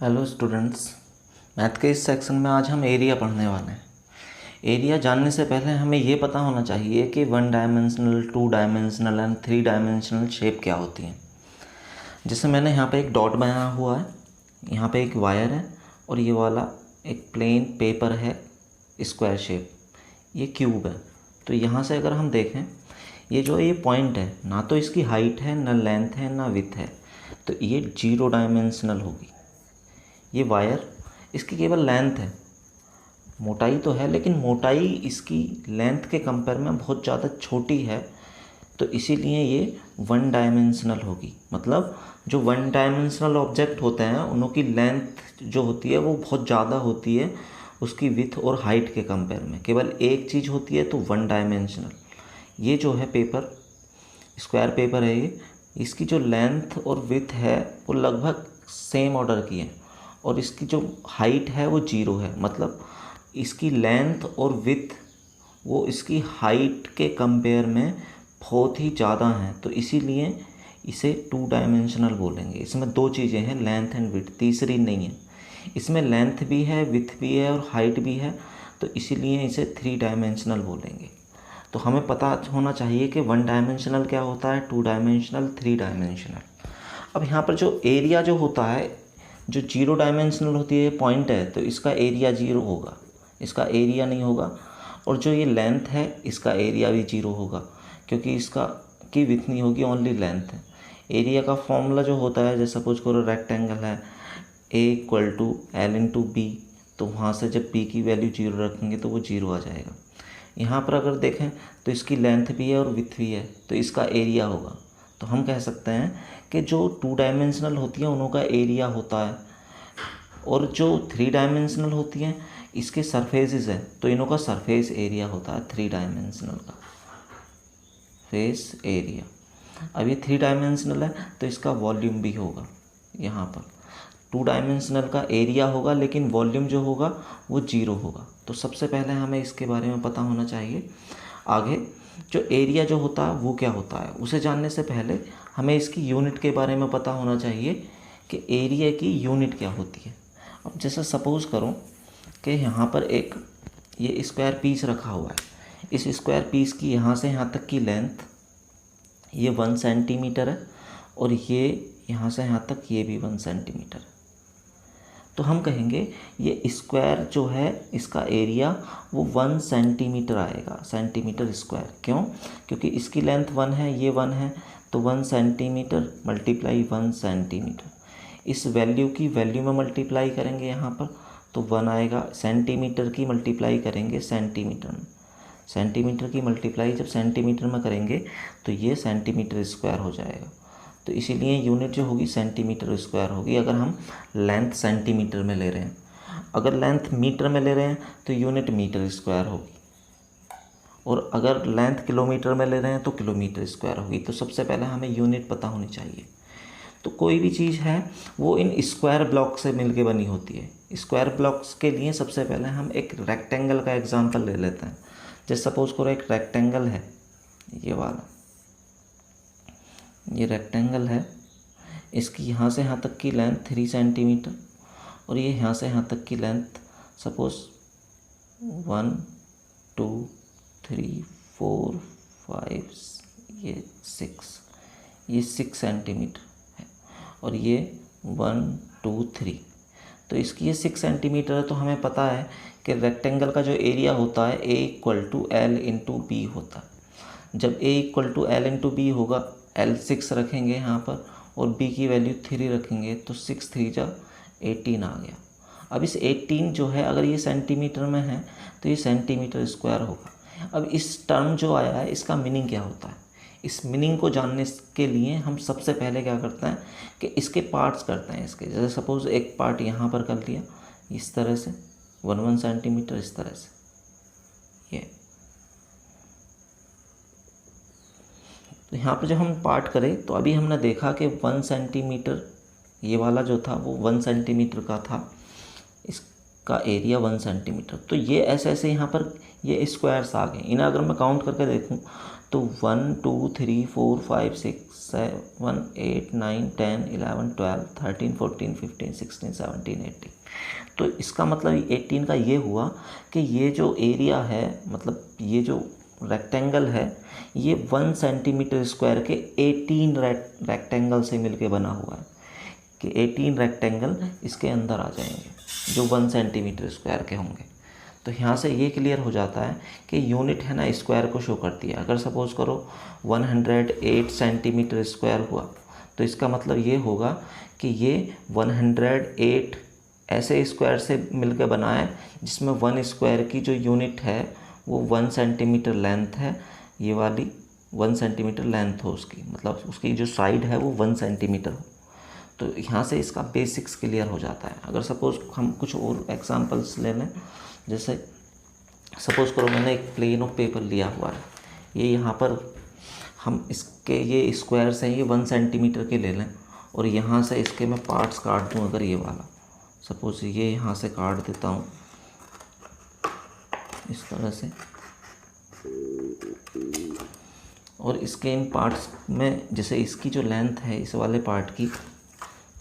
Hello students. Math के इस section में आज हम एरिया पढ़ने वाले हैं। एरिया जानने से पहले हमें ये पता होना चाहिए कि 1 dimensional, 2 dimensional and 3 dimensional shape क्या होती हैं। जैसे मैंने यहाँ पे एक डॉट बनाया हुआ है, यहाँ पे एक वायर है और ये वाला एक प्लेन पेपर है स्क्वायर शेप, ये क्यूब है। तो यहाँ से अगर हम देखें, ये पॉइंट है, ना तो इसकी हाइट है, ना लेंथ है, ना विड्थ है, तो ये 0 डायमेंशनल होगी। ये वायर, इसकी केवल लेंथ है, मोटाई तो है लेकिन मोटाई इसकी लेंथ के कंपेयर में बहुत ज़्यादा छोटी है, तो इसीलिए ये 1 डायमेंशनल होगी। मतलब जो 1 डायमेंशनल ऑब्जेक्ट होते हैं उनकी लेंथ जो होती है वो बहुत ज़्यादा होती है उसकी विड्थ और हाइट के कंपेयर में। केवल एक चीज़ होती है तो 1 डायमेंशनल। ये जो है पेपर, स्क्वायर पेपर है, ये इसकी जो लेंथ और विड्थ है वो लगभग सेम ऑर्डर की है और इसकी जो हाइट है वो 0 है। मतलब इसकी लेंथ और विड्थ वो इसकी हाइट के कंपेयर में बहुत ही ज़्यादा हैं, तो इसीलिए इसे 2 डायमेंशनल बोलेंगे। इसमें दो चीज़ें हैं, लेंथ एंड विड्थ, तीसरी नहीं है। इसमें लेंथ भी है, विड्थ भी है और हाइट भी है, तो इसीलिए इसे 3 डायमेंशनल बोलेंगे। तो हमें पता होना चाहिए कि 1 डायमेंशनल क्या होता है, 2 डायमेंशनल, 3 डायमेंशनल। अब यहाँ पर जो एरिया जो होता है, जो 0 डायमेंशनल होती है, पॉइंट है, तो इसका एरिया 0 होगा, इसका एरिया नहीं होगा। और जो ये लेंथ है इसका एरिया भी 0 होगा क्योंकि इसका की विड्थ नहीं होगी, ओनली लेंथ है। एरिया का फॉर्मूला जो होता है, जैसे सपोज करो रेक्टेंगल है, A=L/B, तो वहाँ से जब B की वैल्यू 0 रखेंगे तो वो 0 आ जाएगा। यहाँ पर अगर देखें तो इसकी लेंथ भी है और विड्थ भी है, तो इसका एरिया होगा। तो हम कह सकते हैं कि जो 2 डायमेंशनल होती हैं उनका एरिया होता है और जो 3 डायमेंशनल होती हैं इसके सरफेसेस हैं, तो इनों का सरफेस एरिया होता है 3 डायमेंशनल का फेस एरिया। अब ये 3 डायमेंशनल है तो इसका वॉल्यूम भी होगा। यहाँ पर 2 डायमेंशनल का एरिया होगा लेकिन वॉल्यूम जो होगा वो 0 होगा। तो सबसे पहले हमें इसके बारे में पता होना चाहिए। आगे जो एरिया जो होता है वो क्या होता है, उसे जानने से पहले हमें इसकी यूनिट के बारे में पता होना चाहिए कि एरिया की यूनिट क्या होती है। अब जैसे सपोज़ करो कि यहाँ पर एक ये स्क्वायर पीस रखा हुआ है, इस स्क्वायर पीस की यहाँ से यहाँ तक की लेंथ ये 1 सेंटीमीटर है और ये यहाँ से यहाँ तक ये भी 1 सेंटीमीटर है। तो हम कहेंगे ये स्क्वायर जो है इसका एरिया वो 1 सेंटीमीटर आएगा, सेंटीमीटर स्क्वायर। क्यों? क्योंकि इसकी लेंथ 1 है, ये 1 है, तो 1 सेंटीमीटर मल्टीप्लाई 1 सेंटीमीटर, इस वैल्यू की वैल्यू में मल्टीप्लाई करेंगे यहाँ पर तो 1 आएगा। सेंटीमीटर की मल्टीप्लाई करेंगे सेंटीमीटर में, सेंटीमीटर की मल्टीप्लाई जब सेंटीमीटर में करेंगे तो ये सेंटीमीटर स्क्वायर हो जाएगा। तो इसीलिए यूनिट जो होगी सेंटीमीटर स्क्वायर होगी अगर हम लेंथ सेंटीमीटर में ले रहे हैं। अगर लेंथ मीटर में ले रहे हैं तो यूनिट मीटर स्क्वायर होगी और अगर लेंथ किलोमीटर में ले रहे हैं तो किलोमीटर स्क्वायर होगी। तो सबसे पहले हमें यूनिट पता होनी चाहिए। तो कोई भी चीज़ है वो इन स्क्वायर ब्लॉक से मिलके बनी होती है। स्क्वायर ब्लॉक्स के लिए सबसे पहले हम एक रेक्टेंगल का एग्जांपल ले लेते हैं। जैसे सपोज करो एक रेक्टेंगल है, ये वाला, ये रेक्टेंगल है, इसकी यहाँ से यहाँ तक की लेंथ 3 सेंटीमीटर और ये यहाँ से यहाँ तक की लेंथ सपोज 1 2 3 4 5 ये 6 सेंटीमीटर है और ये 1 2 3, तो इसकी ये 6 सेंटीमीटर है। तो हमें पता है कि रेक्टेंगल का जो एरिया होता है A=L/B होता है। जब A=L/B होगा, L 6 रखेंगे यहाँ पर और B की वैल्यू 3 रखेंगे तो 6 3 जा 18 आ गया। अब इस 18 जो है अगर ये सेंटीमीटर में है तो ये सेंटीमीटर स्क्वायर होगा। अब इस टर्म जो आया है इसका मीनिंग क्या होता है, इस मीनिंग को जानने के लिए हम सबसे पहले क्या करते हैं कि इसके पार्ट्स करते हैं इसके। जैसे सपोज़ एक पार्ट यहाँ पर कर लिया इस तरह से 1 सेंटीमीटर, इस तरह से ये। तो यहाँ पर जब हम पार्ट करें तो अभी हमने देखा कि 1 सेंटीमीटर ये वाला जो था वो 1 सेंटीमीटर का था, इसका एरिया 1 सेंटीमीटर। तो ये ऐसे ऐसे यहाँ पर ये स्क्वायर्स आ गए। इन्हें अगर मैं काउंट करके देखूँ तो 1 2 3 4 5 6 7 8 9 10 11 12 13 14 15 16 17 18। तो इसका मतलब 18 का ये हुआ कि ये जो एरिया है, मतलब ये जो रेक्टेंगल है, ये 1 सेंटीमीटर स्क्वायर के 18 रेक्टेंगल से मिलके बना हुआ है, कि 18 रेक्टेंगल इसके अंदर आ जाएंगे जो 1 सेंटीमीटर स्क्वायर के होंगे। तो यहाँ से ये क्लियर हो जाता है कि यूनिट है ना स्क्वायर को शो करती है। अगर सपोज़ करो 108 सेंटीमीटर स्क्वायर हुआ, तो इसका मतलब ये होगा कि ये 108 ऐसे स्क्वायर से मिलकर बना है जिसमें 1 स्क्वायर की जो यूनिट है वो 1 सेंटीमीटर लेंथ है, ये वाली 1 सेंटीमीटर लेंथ हो उसकी, मतलब उसकी जो साइड है वो 1 सेंटीमीटर हो। तो यहाँ से इसका बेसिक्स क्लियर हो जाता है। अगर सपोज़ हम कुछ और एग्जांपल्स ले लें, जैसे सपोज़ करो मैंने एक प्लेन ऑफ पेपर लिया हुआ है, ये यहाँ पर हम इसके ये स्क्वायर्स हैं, ये 1 सेंटीमीटर के ले लें, और यहाँ से इसके मैं पार्ट्स काट दूँ। अगर ये वाला सपोज़ ये यहाँ से काट देता हूँ इस तरह से, और इसके इन पार्ट्स में जैसे इसकी जो लेंथ है इस वाले पार्ट की,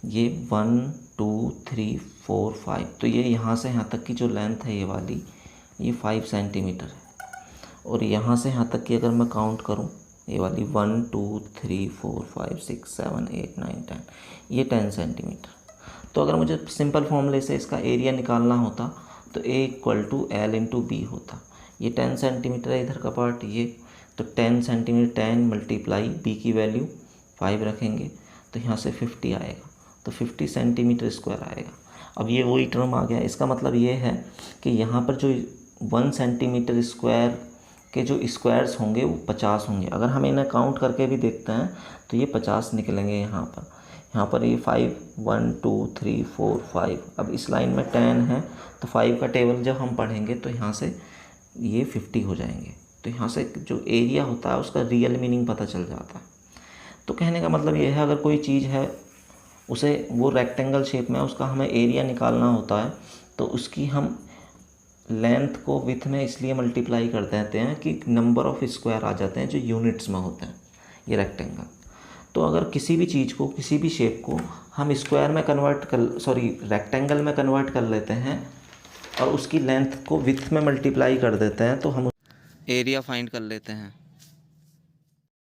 ये 1 2 3 4 5, तो ये यहाँ से यहाँ तक की जो लेंथ है ये वाली, ये 5 सेंटीमीटर है। और यहाँ से यहाँ तक की अगर मैं काउंट करूँ, ये वाली 1 2 3 4 5 6 7 8 9 10, ये 10 सेंटीमीटर। तो अगर मुझे सिंपल फॉर्मूले से इसका एरिया निकालना होता तो A = L × B होता। ये 10 सेंटीमीटर है इधर का पार्ट, ये तो 10 सेंटीमीटर 10 मल्टीप्लाई B की वैल्यू 5 रखेंगे तो यहाँ से 50 आएगा, तो 50 सेंटीमीटर स्क्वायर आएगा। अब ये वही टर्म आ गया। इसका मतलब ये है कि यहाँ पर जो 1 सेंटीमीटर स्क्वायर के जो स्क्वायर्स होंगे वो 50 होंगे। अगर हम इन्हें काउंट करके भी देखते हैं तो ये 50 निकलेंगे। यहाँ पर ये 5 1 2 3 4 5, अब इस लाइन में 10 है तो 5 का टेबल जब हम पढ़ेंगे तो यहाँ से ये 50 हो जाएंगे। तो यहाँ से जो एरिया होता है उसका रियल मीनिंग पता चल जाता है। तो कहने का मतलब ये है, अगर कोई चीज़ है उसे वो रेक्टेंगल शेप में, उसका हमें एरिया निकालना होता है तो उसकी हम लेंथ को विथ में इसलिए मल्टीप्लाई कर देते हैं कि नंबर ऑफ़ स्क्वायर आ जाते हैं जो यूनिट्स में होते हैं ये रेक्टेंगल। तो अगर किसी भी चीज़ को, किसी भी शेप को हम स्क्वायर में रेक्टेंगल में कन्वर्ट कर लेते हैं और उसकी लेंथ को विथ में मल्टीप्लाई कर देते हैं तो हम एरिया फाइंड कर लेते हैं।